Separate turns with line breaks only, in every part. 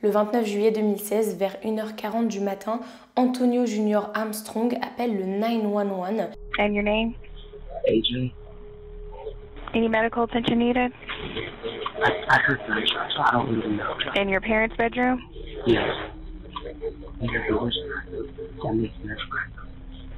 Le 29 juillet 2016, vers 1h40 du matin, Antonio Junior Armstrong appelle le 911.
And your name?
AJ.
Any medical attention needed?
I heard gunshots. I don't really know.
In your parents' bedroom?
Yes. And your doors. That makes sense.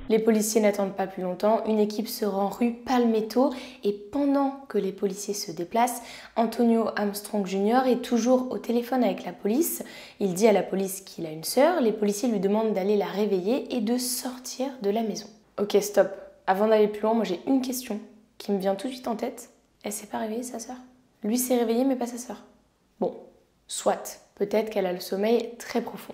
Les policiers n'attendent pas plus longtemps, une équipe se rend rue Palmetto et pendant que les policiers se déplacent, Antonio Armstrong Jr. est toujours au téléphone avec la police. Il dit à la police qu'il a une sœur, les policiers lui demandent d'aller la réveiller et de sortir de la maison. Ok, stop. Avant d'aller plus loin, moi j'ai une question qui me vient tout de suite en tête. Elle s'est pas réveillée, sa sœur? Lui s'est réveillé mais pas sa sœur. Bon, soit. Peut-être qu'elle a le sommeil très profond.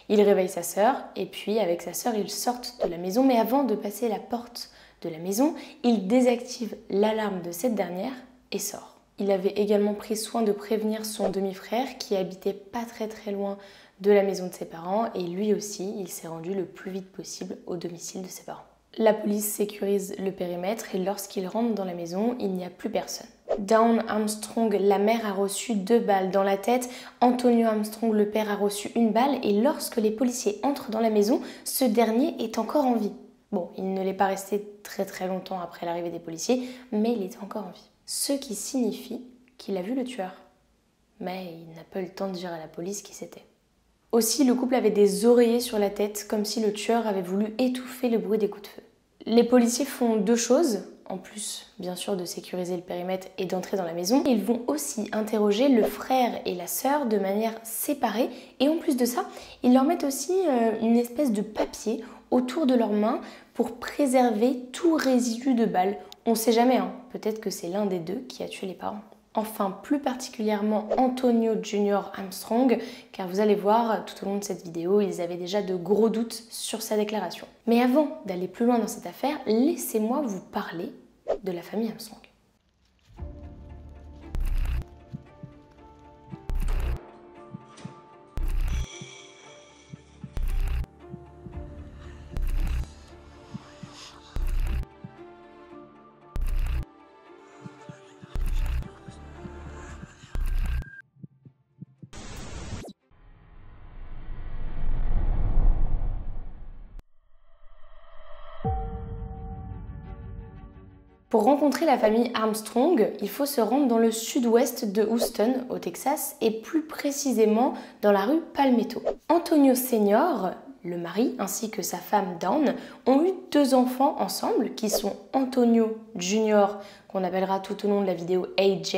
Il réveille sa sœur et puis avec sa sœur ils sortent de la maison. Mais avant de passer la porte de la maison, il désactive l'alarme de cette dernière et sort. Il avait également pris soin de prévenir son demi-frère qui habitait pas très loin de la maison de ses parents et lui aussi il s'est rendu le plus vite possible au domicile de ses parents. La police sécurise le périmètre et lorsqu'il rentre dans la maison, il n'y a plus personne. Dawn Armstrong, la mère, a reçu 2 balles dans la tête. Antonio Armstrong, le père, a reçu 1 balle. Et lorsque les policiers entrent dans la maison, ce dernier est encore en vie. Bon, il ne l'est pas resté très longtemps après l'arrivée des policiers, mais il était encore en vie. Ce qui signifie qu'il a vu le tueur. Mais il n'a pas eu le temps de dire à la police qui c'était. Aussi, le couple avait des oreillers sur la tête, comme si le tueur avait voulu étouffer le bruit des coups de feu. Les policiers font 2 choses, en plus bien sûr de sécuriser le périmètre et d'entrer dans la maison. Ils vont aussi interroger le frère et la sœur de manière séparée et en plus de ça, ils leur mettent aussi une espèce de papier autour de leurs mains pour préserver tout résidu de balles. On sait jamais, hein, peut-être que c'est l'un des 2 qui a tué les parents. Enfin, plus particulièrement Antonio Junior Armstrong, car vous allez voir, tout au long de cette vidéo, ils avaient déjà de gros doutes sur sa déclaration. Mais avant d'aller plus loin dans cette affaire, laissez-moi vous parler de la famille Armstrong. Pour rencontrer la famille Armstrong, il faut se rendre dans le sud-ouest de Houston, au Texas, et plus précisément dans la rue Palmetto. Antonio Senior, le mari, ainsi que sa femme Dawn, ont eu 2 enfants ensemble, qui sont Antonio Junior, qu'on appellera tout au long de la vidéo AJ,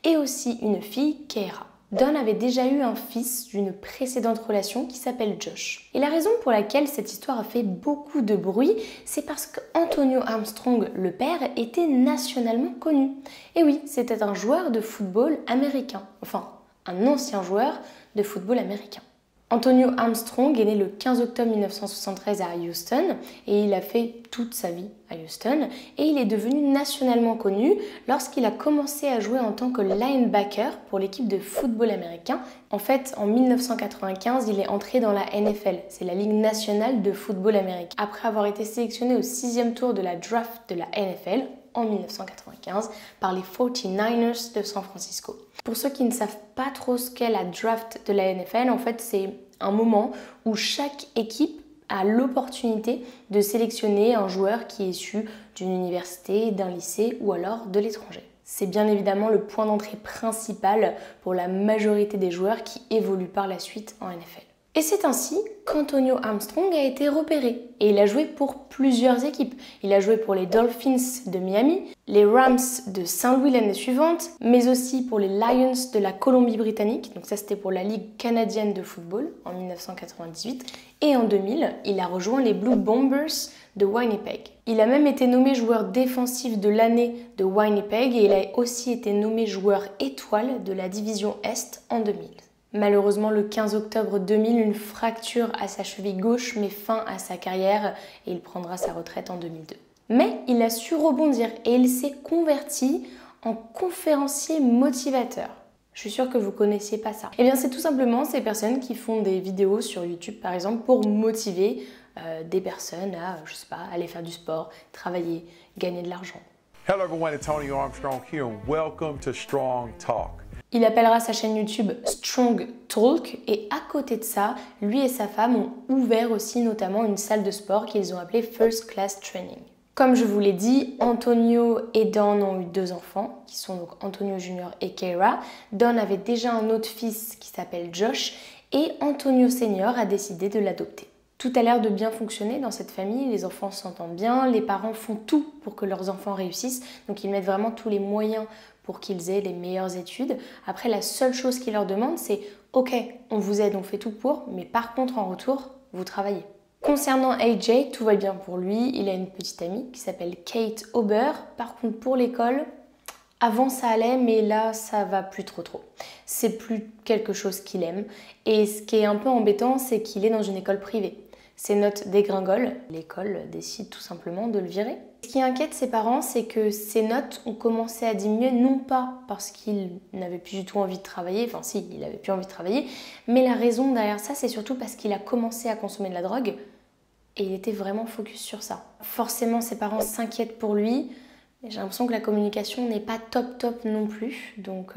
et aussi une fille, Keira. Dawn avait déjà eu un fils d'une précédente relation qui s'appelle Josh. Et la raison pour laquelle cette histoire a fait beaucoup de bruit, c'est parce qu'Antonio Armstrong, le père, était nationalement connu. Et oui, c'était un joueur de football américain. Enfin, un ancien joueur de football américain. Antonio Armstrong est né le 15 octobre 1973 à Houston et il a fait toute sa vie à Houston et il est devenu nationalement connu lorsqu'il a commencé à jouer en tant que linebacker pour l'équipe de football américain. En fait, en 1995, il est entré dans la NFL, c'est la Ligue nationale de football américain. Après avoir été sélectionné au 6e tour de la draft de la NFL en 1995 par les 49ers de San Francisco. Pour ceux qui ne savent pas trop ce qu'est la draft de la NFL, en fait c'est un moment où chaque équipe a l'opportunité de sélectionner un joueur qui est issu d'une université, d'un lycée ou alors de l'étranger. C'est bien évidemment le point d'entrée principal pour la majorité des joueurs qui évoluent par la suite en NFL. Et c'est ainsi qu'Antonio Armstrong a été repéré et il a joué pour plusieurs équipes. Il a joué pour les Dolphins de Miami, les Rams de Saint-Louis l'année suivante, mais aussi pour les Lions de la Colombie-Britannique, donc ça c'était pour la Ligue canadienne de football en 1998, et en 2000, il a rejoint les Blue Bombers de Winnipeg. Il a même été nommé joueur défensif de l'année de Winnipeg et il a aussi été nommé joueur étoile de la division Est en 2000. Malheureusement, le 15 octobre 2000, une fracture à sa cheville gauche met fin à sa carrière et il prendra sa retraite en 2002. Mais il a su rebondir et il s'est converti en conférencier motivateur. Je suis sûre que vous ne connaissiez pas ça. Eh bien, c'est tout simplement ces personnes qui font des vidéos sur YouTube, par exemple, pour motiver des personnes à, je sais pas, aller faire du sport, travailler, gagner de l'argent.
Hello everyone, Antonio Armstrong here and welcome to Strong Talk.
Il appellera sa chaîne YouTube Strong Talk et à côté de ça, lui et sa femme ont ouvert aussi notamment une salle de sport qu'ils ont appelée First Class Training. Comme je vous l'ai dit, Antonio et Don ont eu 2 enfants, qui sont donc Antonio Jr. et Keira. Don avait déjà un autre fils qui s'appelle Josh et Antonio Senior a décidé de l'adopter. Tout a l'air de bien fonctionner dans cette famille, les enfants s'entendent bien, les parents font tout pour que leurs enfants réussissent, donc ils mettent vraiment tous les moyens pour qu'ils aient les meilleures études. Après, la seule chose qu'ils leur demandent, c'est « Ok, on vous aide, on fait tout pour, mais par contre, en retour, vous travaillez ». Concernant AJ, tout va bien pour lui. Il a une petite amie qui s'appelle Kate Ober. Par contre, pour l'école, avant ça allait, mais là, ça va plus trop. C'est plus quelque chose qu'il aime. Et ce qui est un peu embêtant, c'est qu'il est dans une école privée. Ses notes dégringolent. L'école décide tout simplement de le virer. Ce qui inquiète ses parents, c'est que ses notes ont commencé à diminuer, non pas parce qu'il n'avait plus du tout envie de travailler, enfin si, il avait plus envie de travailler, mais la raison derrière ça, c'est surtout parce qu'il a commencé à consommer de la drogue et il était vraiment focus sur ça. Forcément, ses parents s'inquiètent pour lui, mais j'ai l'impression que la communication n'est pas top non plus, donc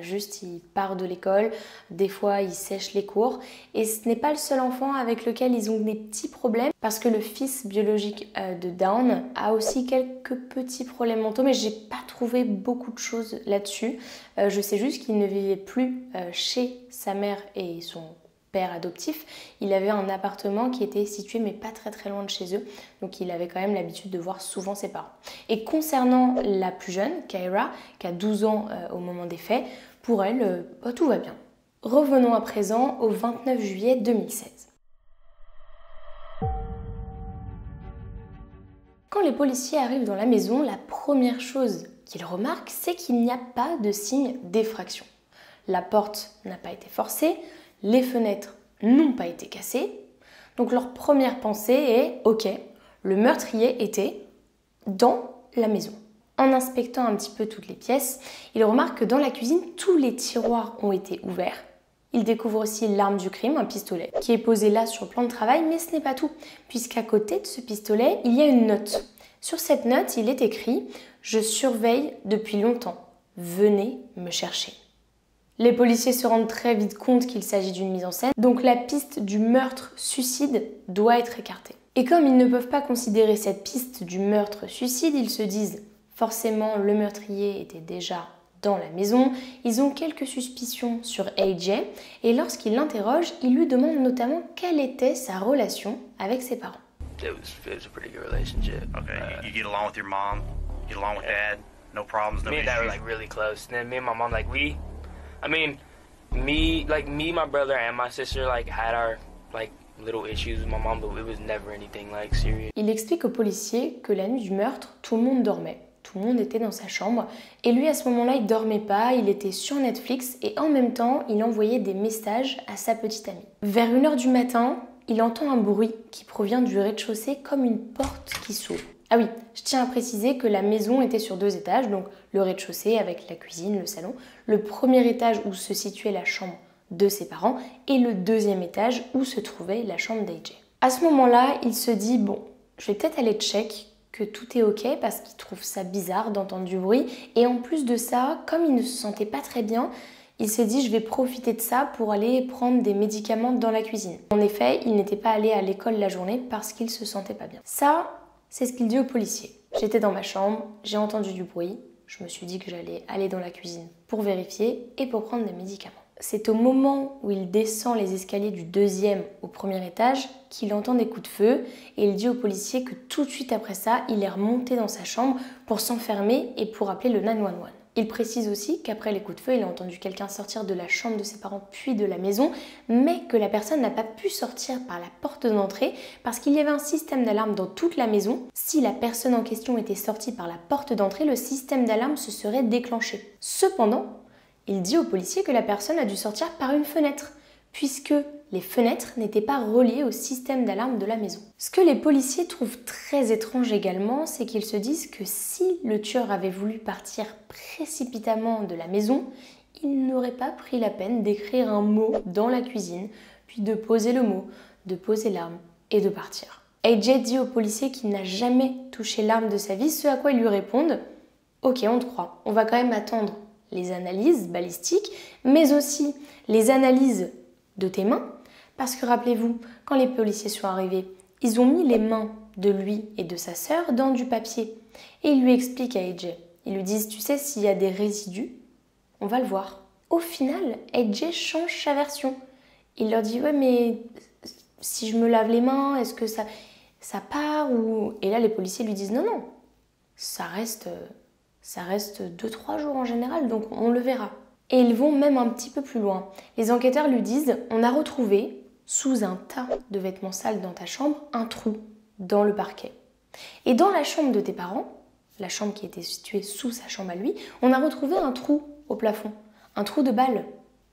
juste il part de l'école, des fois il sèche les cours, et ce n'est pas le seul enfant avec lequel ils ont des petits problèmes, parce que le fils biologique de Dawn a aussi quelques petits problèmes mentaux, mais j'ai pas trouvé beaucoup de choses là-dessus. Je sais juste qu'il ne vivait plus chez sa mère et son père adoptif. Il avait un appartement qui était situé mais pas très loin de chez eux, donc il avait quand même l'habitude de voir souvent ses parents. Et concernant la plus jeune, Keira, qui a 12 ans au moment des faits, pour elle, tout va bien. Revenons à présent au 29 juillet 2016. Quand les policiers arrivent dans la maison, la première chose qu'ils remarquent, c'est qu'il n'y a pas de signe d'effraction. La porte n'a pas été forcée, les fenêtres n'ont pas été cassées. Donc leur première pensée est « Ok, le meurtrier était dans la maison ». En inspectant un petit peu toutes les pièces, ils remarquent que dans la cuisine, tous les tiroirs ont été ouverts. Ils découvrent aussi l'arme du crime, un pistolet, qui est posé là sur le plan de travail, mais ce n'est pas tout, puisqu'à côté de ce pistolet, il y a une note. Sur cette note, il est écrit « Je surveille depuis longtemps. Venez me chercher ». Les policiers se rendent très vite compte qu'il s'agit d'une mise en scène, donc la piste du meurtre-suicide doit être écartée. Et comme ils ne peuvent pas considérer cette piste du meurtre-suicide, ils se disent forcément le meurtrier était déjà dans la maison, ils ont quelques suspicions sur AJ, et lorsqu'ils l'interrogent, ils lui demandent notamment quelle était sa relation avec ses parents.
It was a pretty good relationship.
Okay, you get along with your mom, you get along with dad, no problems, no
Me and dad were
issues.
like really close. And then me and my mom, like me, my brother, and my sister, like had our like little issues with my mom, but it was never anything like serious.
Il explique aux policiers que la nuit du meurtre, tout le monde dormait. Tout le monde était dans sa chambre. Et lui, à ce moment-là, il dormait pas, il était sur Netflix et en même temps, il envoyait des messages à sa petite amie. Vers 1h du matin, il entend un bruit qui provient du rez-de-chaussée comme une porte qui s'ouvre. Ah oui, je tiens à préciser que la maison était sur 2 étages, donc le rez-de-chaussée avec la cuisine, le salon, le premier étage où se situait la chambre de ses parents et le 2e étage où se trouvait la chambre d'AJ. À ce moment-là, il se dit « Bon, je vais peut-être aller check que tout est ok parce qu'il trouve ça bizarre d'entendre du bruit et en plus de ça, comme il ne se sentait pas très bien, il s'est dit je vais profiter de ça pour aller prendre des médicaments dans la cuisine. En effet, il n'était pas allé à l'école la journée parce qu'il se sentait pas bien. Ça, c'est ce qu'il dit aux policiers. J'étais dans ma chambre, j'ai entendu du bruit, je me suis dit que j'allais aller dans la cuisine pour vérifier et pour prendre des médicaments. C'est au moment où il descend les escaliers du 2e au 1er étage qu'il entend des coups de feu et il dit aux policiers que tout de suite après ça, il est remonté dans sa chambre pour s'enfermer et pour appeler le 911. Il précise aussi qu'après les coups de feu, il a entendu quelqu'un sortir de la chambre de ses parents puis de la maison, mais que la personne n'a pas pu sortir par la porte d'entrée parce qu'il y avait un système d'alarme dans toute la maison. Si la personne en question était sortie par la porte d'entrée, le système d'alarme se serait déclenché. Cependant, il dit aux policiers que la personne a dû sortir par une fenêtre, puisque les fenêtres n'étaient pas reliées au système d'alarme de la maison. Ce que les policiers trouvent très étrange également, c'est qu'ils se disent que si le tueur avait voulu partir précipitamment de la maison, il n'aurait pas pris la peine d'écrire un mot dans la cuisine, puis de poser le mot, de poser l'arme et de partir. AJ dit aux policiers qu'il n'a jamais touché l'arme de sa vie, ce à quoi ils lui répondent « Ok, on te croit, on va quand même attendre les analyses balistiques, mais aussi les analyses de tes mains. Parce que rappelez-vous, quand les policiers sont arrivés, ils ont mis les mains de lui et de sa sœur dans du papier. Et ils lui expliquent à AJ. Ils lui disent, tu sais, s'il y a des résidus, on va le voir. Au final, AJ change sa version. Il leur dit, ouais, mais si je me lave les mains, est-ce que ça part ou... Et là, les policiers lui disent, non, non, ça reste 2-3 jours en général, donc on le verra. Et ils vont même un petit peu plus loin. Les enquêteurs lui disent, on a retrouvé, sous un tas de vêtements sales dans ta chambre, un trou dans le parquet. Et dans la chambre de tes parents, la chambre qui était située sous sa chambre à lui, on a retrouvé un trou au plafond, un trou de balle.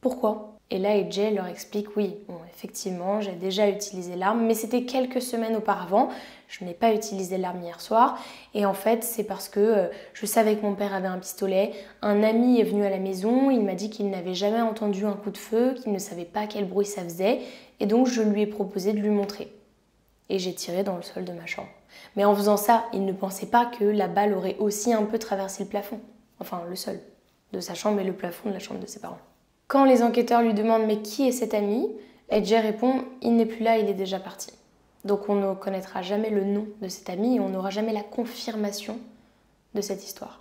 Pourquoi ? Et là, AJ leur explique, oui, bon, effectivement, j'ai déjà utilisé l'arme, mais c'était quelques semaines auparavant. Je n'ai pas utilisé l'arme hier soir. Et en fait, c'est parce que je savais que mon père avait un pistolet. Un ami est venu à la maison, il m'a dit qu'il n'avait jamais entendu un coup de feu, qu'il ne savait pas quel bruit ça faisait. Et donc, je lui ai proposé de lui montrer. Et j'ai tiré dans le sol de ma chambre. Mais en faisant ça, il ne pensait pas que la balle aurait aussi un peu traversé le plafond. Enfin, le sol de sa chambre et le plafond de la chambre de ses parents. Quand les enquêteurs lui demandent « mais qui est cet ami ?», AJ répond « il n'est plus là, il est déjà parti ». Donc on ne connaîtra jamais le nom de cet ami et on n'aura jamais la confirmation de cette histoire.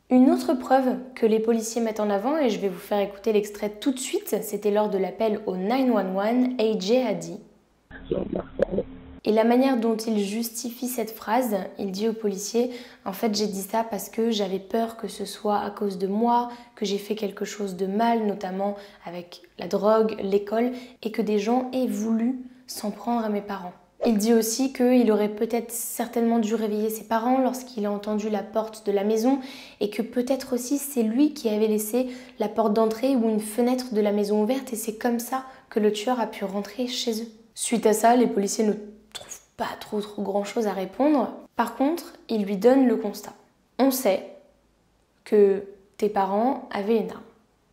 Une autre preuve que les policiers mettent en avant, et je vais vous faire écouter l'extrait tout de suite, c'était lors de l'appel au 911, AJ a dit Et la manière dont il justifie cette phrase, il dit aux policiers « En fait, j'ai dit ça parce que j'avais peur que ce soit à cause de moi, que j'ai fait quelque chose de mal, notamment avec la drogue, l'école, et que des gens aient voulu s'en prendre à mes parents. » Il dit aussi qu'il aurait peut-être certainement dû réveiller ses parents lorsqu'il a entendu la porte de la maison et que peut-être aussi c'est lui qui avait laissé la porte d'entrée ou une fenêtre de la maison ouverte et c'est comme ça que le tueur a pu rentrer chez eux. Suite à ça, les policiers ne trouvent pas trop grand chose à répondre. Par contre, ils lui donnent le constat. On sait que tes parents avaient une arme.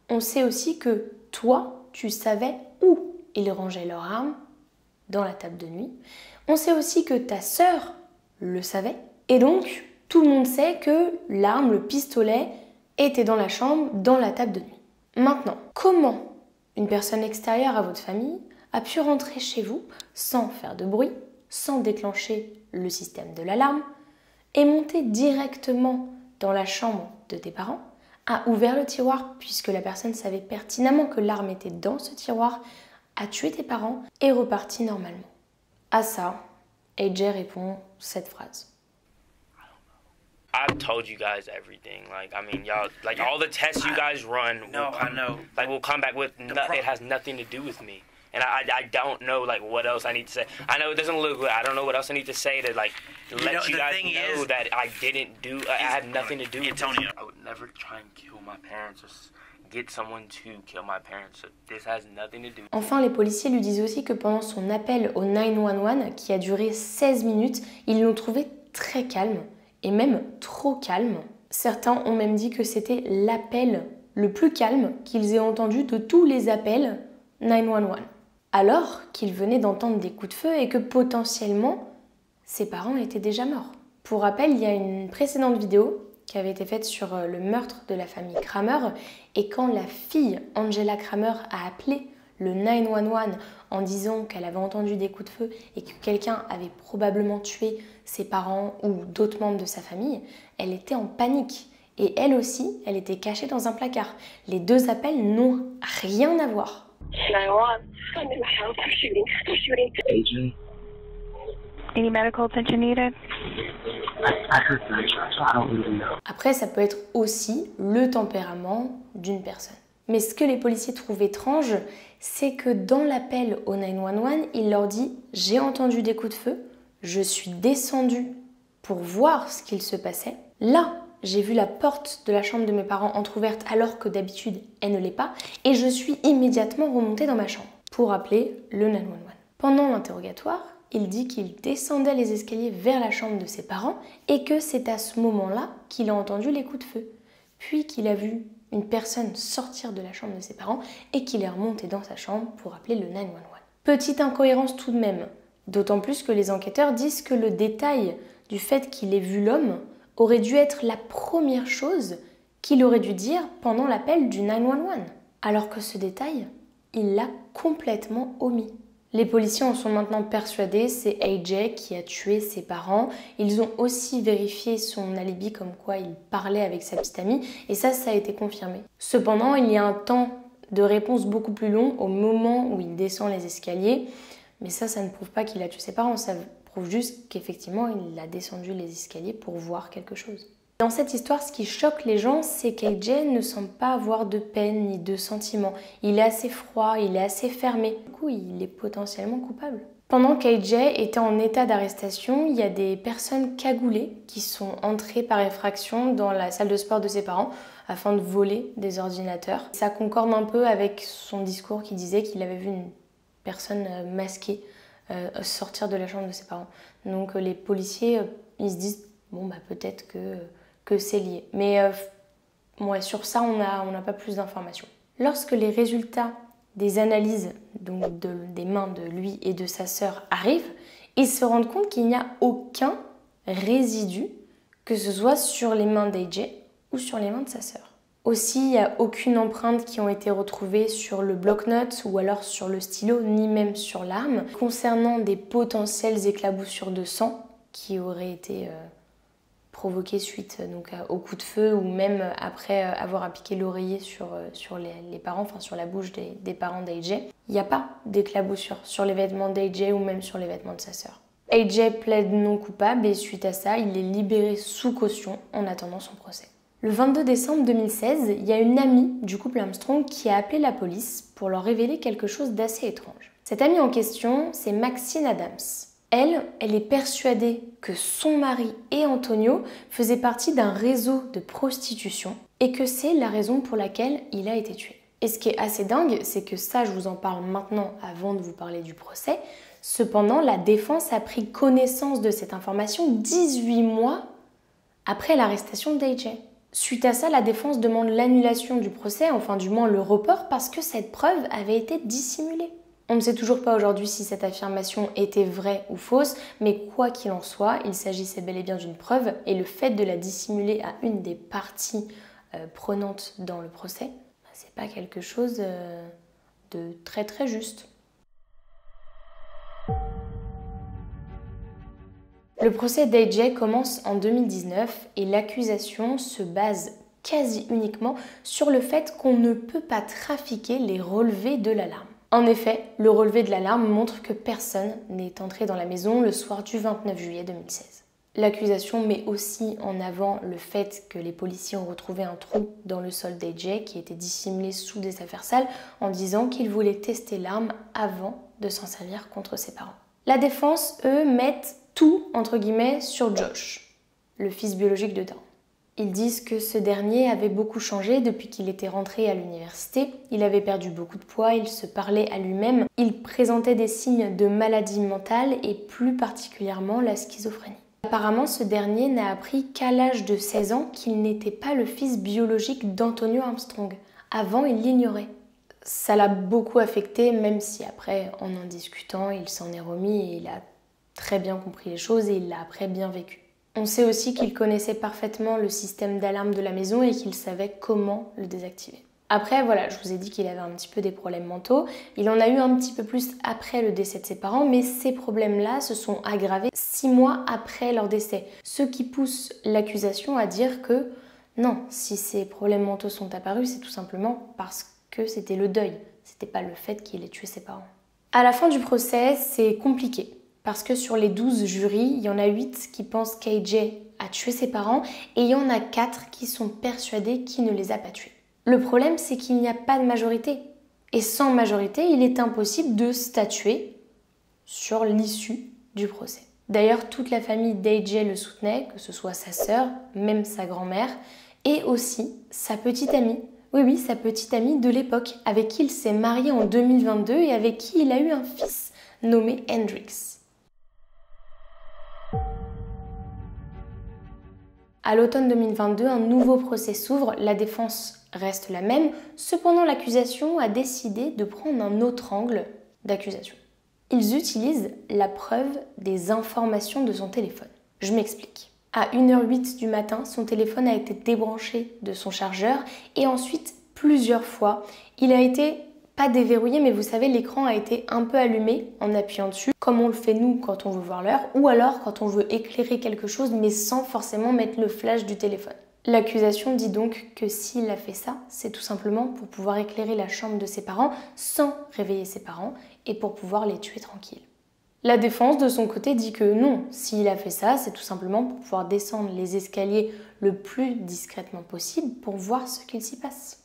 On sait aussi que toi, tu savais où ils rangeaient leur arme, dans la table de nuit. On sait aussi que ta sœur le savait. Et donc, tout le monde sait que l'arme, le pistolet, était dans la chambre, dans la table de nuit. Maintenant, comment une personne extérieure à votre famille a pu rentrer chez vous sans faire de bruit, sans déclencher le système de l'alarme, et monter directement dans la chambre de tes parents, a ouvert le tiroir puisque la personne savait pertinemment que l'arme était dans ce tiroir, a tué tes parents et reparti normalement. À ça, AJ répond cette phrase.
I've told you guys everything. Like, I mean, y'all, like all the tests you guys run.
No, I know.
Like, will come back with it has nothing to do with me. And I don't know, like, what else I need to say. I know it doesn't look good. I don't know what else I need to say to, like, let you guys know that I didn't do, I had nothing to do with
Antonio.
it. I would never try and kill my parents or get someone to kill my parents. So this has nothing to do.
Enfin, les policiers lui disent aussi que pendant son appel au 911, qui a duré 16 minutes, ils l'ont trouvé très calme, et même trop calme. Certains ont même dit que c'était l'appel le plus calme qu'ils aient entendu de tous les appels 911. Alors qu'il venait d'entendre des coups de feu et que potentiellement, ses parents étaient déjà morts. Pour rappel, il y a une précédente vidéo qui avait été faite sur le meurtre de la famille Kramer, et quand la fille Angela Kramer a appelé le 911 en disant qu'elle avait entendu des coups de feu et que quelqu'un avait probablement tué ses parents ou d'autres membres de sa famille, elle était en panique. Et elle aussi, elle était cachée dans un placard. Les deux appels n'ont rien à voir.
911. I'm in my house. I'm shooting.
AJ,
Any medical attention needed?
I heard gunshots, so I don't really know.
Après, ça peut être aussi le tempérament d'une personne. Mais ce que les policiers trouvent étrange, c'est que dans l'appel au 911, il leur dit « J'ai entendu des coups de feu, je suis descendu pour voir ce qu'il se passait. Là, j'ai vu la porte de la chambre de mes parents entrouverte alors que d'habitude, elle ne l'est pas, et je suis immédiatement remonté dans ma chambre pour appeler le 911. » Pendant l'interrogatoire, il dit qu'il descendait les escaliers vers la chambre de ses parents et que c'est à ce moment-là qu'il a entendu les coups de feu, puis qu'il a vu une personne sortir de la chambre de ses parents et qu'il est remonté dans sa chambre pour appeler le 911. Petite incohérence tout de même, d'autant plus que les enquêteurs disent que le détail du fait qu'il ait vu l'homme aurait dû être la première chose qu'il aurait dû dire pendant l'appel du 911. Alors que ce détail, il l'a complètement omis. Les policiers en sont maintenant persuadés, c'est AJ qui a tué ses parents. Ils ont aussi vérifié son alibi comme quoi il parlait avec sa petite amie et ça a été confirmé. Cependant, il y a un temps de réponse beaucoup plus long au moment où il descend les escaliers. Mais ça ne prouve pas qu'il a tué ses parents, ça prouve juste qu'effectivement il a descendu les escaliers pour voir quelque chose. Dans cette histoire, ce qui choque les gens, c'est qu'AJ ne semble pas avoir de peine ni de sentiments. Il est assez froid, il est assez fermé. Du coup, il est potentiellement coupable. Pendant qu'AJ était en état d'arrestation, il y a des personnes cagoulées qui sont entrées par effraction dans la salle de sport de ses parents afin de voler des ordinateurs. Ça concorde un peu avec son discours qui disait qu'il avait vu une personne masquée sortir de la chambre de ses parents. Donc les policiers, ils se disent, bon bah peut-être que c'est lié. Mais ouais, sur ça, on n'a pas plus d'informations. Lorsque les résultats des analyses donc des mains de lui et de sa sœur arrivent, ils se rendent compte qu'il n'y a aucun résidu, que ce soit sur les mains d'AJ ou sur les mains de sa sœur. Aussi, il n'y a aucune empreinte qui ont été retrouvées sur le bloc-notes ou alors sur le stylo, ni même sur l'arme. Concernant des potentielles éclaboussures de sang qui auraient été provoquées suite donc, au coup de feu ou même après avoir appliqué l'oreiller sur les parents, enfin sur la bouche des parents d'AJ, il n'y a pas d'éclaboussures sur les vêtements d'AJ ou même sur les vêtements de sa sœur. AJ plaide non coupable et suite à ça, il est libéré sous caution en attendant son procès. Le 22 décembre 2016, il y a une amie du couple Armstrong qui a appelé la police pour leur révéler quelque chose d'assez étrange. Cette amie en question, c'est Maxine Adams. Elle est persuadée que son mari et Antonio faisaient partie d'un réseau de prostitution et que c'est la raison pour laquelle il a été tué. Et ce qui est assez dingue, c'est que ça, je vous en parle maintenant avant de vous parler du procès. Cependant, la défense a pris connaissance de cette information 18 mois après l'arrestation d'AJ. Suite à ça, la défense demande l'annulation du procès, enfin du moins le report, parce que cette preuve avait été dissimulée. On ne sait toujours pas aujourd'hui si cette affirmation était vraie ou fausse, mais quoi qu'il en soit, il s'agissait bel et bien d'une preuve, et le fait de la dissimuler à une des parties prenantes dans le procès, c'est pas quelque chose de très très juste. Le procès d'AJ commence en 2019 et l'accusation se base quasi uniquement sur le fait qu'on ne peut pas trafiquer les relevés de l'alarme. En effet, le relevé de l'alarme montre que personne n'est entré dans la maison le soir du 29 juillet 2016. L'accusation met aussi en avant le fait que les policiers ont retrouvé un trou dans le sol d'AJ qui était dissimulé sous des affaires sales en disant qu'ils voulaient tester l'arme avant de s'en servir contre ses parents. La défense, eux, mettent tout, entre guillemets, sur Josh, le fils biologique de Dawn. Ils disent que ce dernier avait beaucoup changé depuis qu'il était rentré à l'université. Il avait perdu beaucoup de poids, il se parlait à lui-même, il présentait des signes de maladie mentale et plus particulièrement la schizophrénie. Apparemment, ce dernier n'a appris qu'à l'âge de 16 ans qu'il n'était pas le fils biologique d'Antonio Armstrong. Avant, il l'ignorait. Ça l'a beaucoup affecté, même si après, en discutant, il s'en est remis et il a très bien compris les choses et il l'a après bien vécu. On sait aussi qu'il connaissait parfaitement le système d'alarme de la maison et qu'il savait comment le désactiver. Après, voilà, je vous ai dit qu'il avait un petit peu des problèmes mentaux. Il en a eu un petit peu plus après le décès de ses parents, mais ces problèmes-là se sont aggravés 6 mois après leur décès. Ce qui pousse l'accusation à dire que non, si ces problèmes mentaux sont apparus, c'est tout simplement parce que c'était le deuil. C'était pas le fait qu'il ait tué ses parents. À la fin du procès, c'est compliqué. Parce que sur les 12 jurys, il y en a 8 qui pensent qu'AJ a tué ses parents et il y en a 4 qui sont persuadés qu'il ne les a pas tués. Le problème, c'est qu'il n'y a pas de majorité. Et sans majorité, il est impossible de statuer sur l'issue du procès. D'ailleurs, toute la famille d'AJ le soutenait, que ce soit sa sœur, même sa grand-mère, et aussi sa petite amie. Oui, sa petite amie de l'époque, avec qui il s'est marié en 2022 et avec qui il a eu un fils nommé Hendrix. À l'automne 2022, un nouveau procès s'ouvre, la défense reste la même, cependant l'accusation a décidé de prendre un autre angle d'accusation. Ils utilisent la preuve des informations de son téléphone. Je m'explique. À 1h08 du matin, son téléphone a été débranché de son chargeur et ensuite, plusieurs fois, il a été pas déverrouillé, mais vous savez, l'écran a été un peu allumé en appuyant dessus, comme on le fait nous quand on veut voir l'heure, ou alors quand on veut éclairer quelque chose, mais sans forcément mettre le flash du téléphone. L'accusation dit donc que s'il a fait ça, c'est tout simplement pour pouvoir éclairer la chambre de ses parents sans réveiller ses parents et pour pouvoir les tuer tranquilles. La défense, de son côté, dit que non, s'il a fait ça, c'est tout simplement pour pouvoir descendre les escaliers le plus discrètement possible pour voir ce qu'il s'y passe.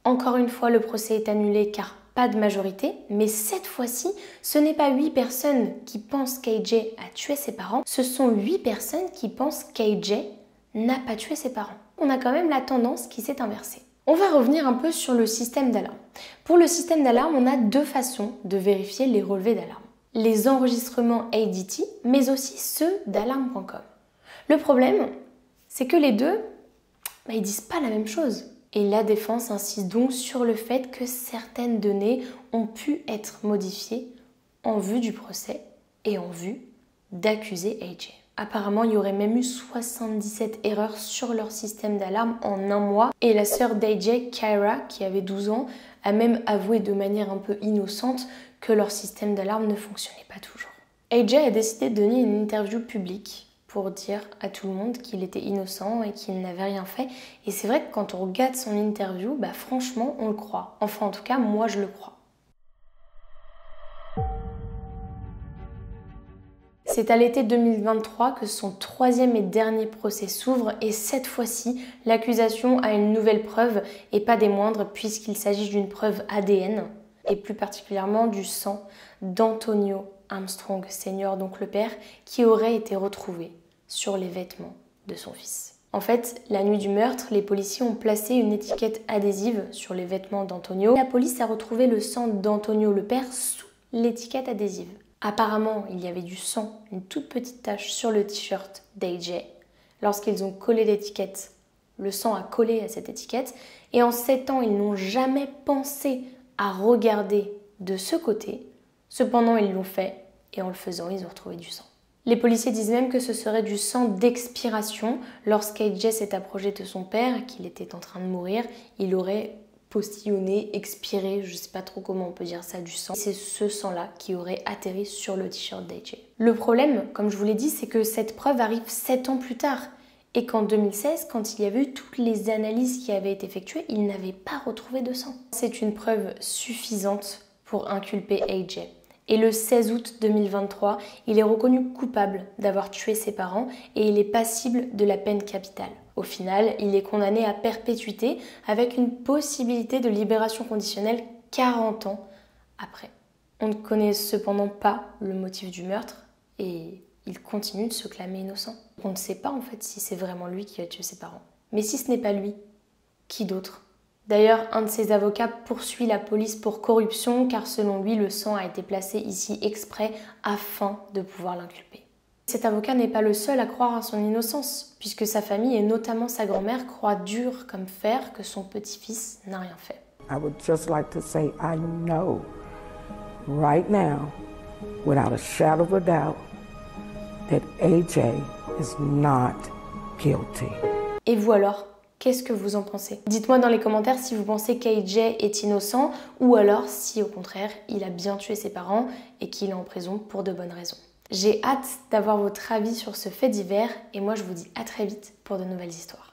Encore une fois, le procès est annulé car pas de majorité, mais cette fois-ci, ce n'est pas 8 personnes qui pensent qu'AJ a tué ses parents, ce sont 8 personnes qui pensent qu'AJ n'a pas tué ses parents. On a quand même la tendance qui s'est inversée. On va revenir un peu sur le système d'alarme. Pour le système d'alarme, on a deux façons de vérifier les relevés d'alarme. Les enregistrements ADT, mais aussi ceux d'alarme.com. Le problème, c'est que les deux, ils disent pas la même chose. Et la défense insiste donc sur le fait que certaines données ont pu être modifiées en vue du procès et en vue d'accuser AJ. Apparemment, il y aurait même eu 77 erreurs sur leur système d'alarme en un mois. Et la sœur d'AJ, Kyra, qui avait 12 ans, a même avoué de manière un peu innocente que leur système d'alarme ne fonctionnait pas toujours. AJ a décidé de donner une interview publique pour dire à tout le monde qu'il était innocent et qu'il n'avait rien fait. Et c'est vrai que quand on regarde son interview, franchement, on le croit. Enfin, en tout cas, moi, je le crois. C'est à l'été 2023 que son troisième et dernier procès s'ouvre et cette fois-ci, l'accusation a une nouvelle preuve et pas des moindres puisqu'il s'agit d'une preuve ADN et plus particulièrement du sang d'Antonio Armstrong Sr., donc le père, qui aurait été retrouvé sur les vêtements de son fils. En fait, la nuit du meurtre, les policiers ont placé une étiquette adhésive sur les vêtements d'Antonio. La police a retrouvé le sang d'Antonio le père sous l'étiquette adhésive. Apparemment, il y avait du sang, une toute petite tache sur le t-shirt d'AJ. Lorsqu'ils ont collé l'étiquette, le sang a collé à cette étiquette. Et en 7 ans, ils n'ont jamais pensé à regarder de ce côté. Cependant, ils l'ont fait et en le faisant, ils ont retrouvé du sang. Les policiers disent même que ce serait du sang d'expiration. Lorsqu'AJ s'est approché de son père, qu'il était en train de mourir, il aurait postillonné, expiré, je ne sais pas trop comment on peut dire ça, du sang. C'est ce sang-là qui aurait atterri sur le t-shirt d'AJ. Le problème, comme je vous l'ai dit, c'est que cette preuve arrive 7 ans plus tard. Et qu'en 2016, quand il y avait eu toutes les analyses qui avaient été effectuées, il n'avait pas retrouvé de sang. C'est une preuve suffisante pour inculper AJ. Et le 16 août 2023, il est reconnu coupable d'avoir tué ses parents et il est passible de la peine capitale. Au final, il est condamné à perpétuité avec une possibilité de libération conditionnelle 40 ans après. On ne connaît cependant pas le motif du meurtre et il continue de se clamer innocent. On ne sait pas en fait si c'est vraiment lui qui a tué ses parents. Mais si ce n'est pas lui, qui d'autre ? D'ailleurs, un de ses avocats poursuit la police pour corruption car selon lui, le sang a été placé ici exprès afin de pouvoir l'inculper. Cet avocat n'est pas le seul à croire à son innocence puisque sa famille et notamment sa grand-mère croient dur comme fer que son petit-fils n'a rien fait.
I would just like to say I know right now, without a shadow of a doubt, that AJ is not guilty.
Et vous alors ? Qu'est-ce que vous en pensez? Dites-moi dans les commentaires si vous pensez qu'AJ est innocent ou alors si au contraire il a bien tué ses parents et qu'il est en prison pour de bonnes raisons. J'ai hâte d'avoir votre avis sur ce fait divers et moi je vous dis à très vite pour de nouvelles histoires.